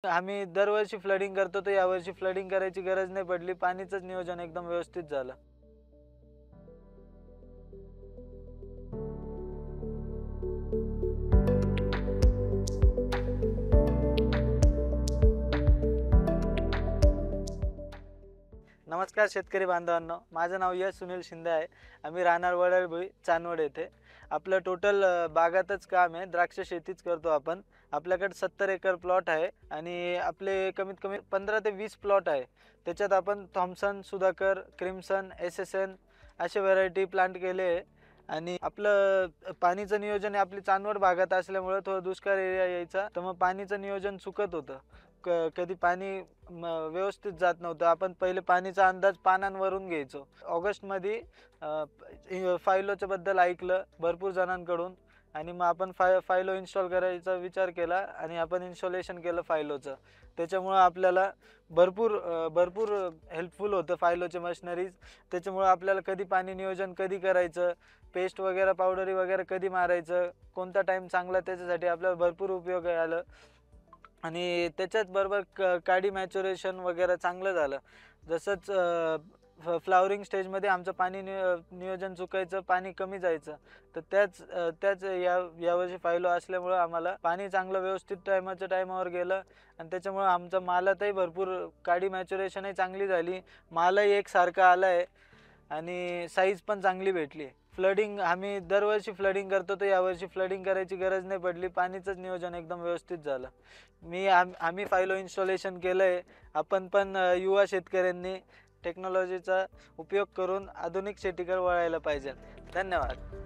आम्ही दरवर्षी फ्लडिंग करतो, तर यावर्षी फ्लडिंग करायची गरज नाही पडली. पाणीचंच नियोजन एकदम व्यवस्थित झालं. नमस्कार शेतकरी बांधवांनो, माझं नाव यश सुनील शिंदे आहे. आम्ही राहणार वडळभुई, चांदवड येथे. आपलं टोटल बागातच काम आहे, द्राक्ष शेतीच करतो आपण. आपल्याकडे 70 एकर प्लॉट आहे आणि आपले कमीत कमी 15 ते 20 प्लॉट आहे. त्याच्यात आपण थॉम्सन, सुधाकर, क्रिम्सन, एस-एस-एन असे व्हरायटी प्लांट केले आहे. आणि आपलं पाणीचं नियोजन हे आपली चांदवड भागात असल्यामुळं थोडं दुष्काळ एरिया यायचा, तर मग पाणीचं नियोजन चुकत होतं. कधी पाणी व्यवस्थित जात नव्हतं. आपण पहिले पाणीचा अंदाज पानांवरून घ्यायचो. ऑगस्टमध्ये फायलोच्या बद्दल ऐकलं भरपूर जणांकडून आणि मग आपण फायलो इन्स्टॉल करायचा विचार केला आणि आपण इन्स्टॉलेशन केलं फायलोचं. त्याच्यामुळं आपल्याला भरपूर हेल्पफुल होतं फायलोचे मशिनरीज. त्याच्यामुळं आपल्याला कधी पाणी नियोजन कधी करायचं, पेस्ट वगैरे पावडरी वगैरे कधी मारायचं, कोणता टाईम चांगला त्याच्यासाठी आपल्याला भरपूर उपयोग आलं. आणि त्याच्याच बरोबर काडी मॅच्युरेशन वगैरे चांगलं झालं. जसंच फ्लावरिंग स्टेजमध्ये आमचं पाणी नियोजन चुकायचं, पाणी कमी जायचं. तर त्याच यावर्षी फायलो असल्यामुळं आम्हाला पाणी चांगलं व्यवस्थित टायमावर गेलं आणि त्याच्यामुळं आमचा मालातही भरपूर काडी मॅच्युरेशनही चांगली झाली. मालही एकसारखा आला आहे आणि साईज पण चांगली भेटली. आम्ही दरवर्षी फ्लडिंग करतो, तर यावर्षी फ्लडिंग करायची गरज नाही पडली. पाणीचंच नियोजन एकदम व्यवस्थित झालं. आम्ही फायलो इन्स्टॉलेशन केलं आहे. आपण पण युवा शेतकऱ्यांनी टेक्नॉलॉजीचा उपयोग करून आधुनिक शेतीकडे वळायला पाहिजे. धन्यवाद.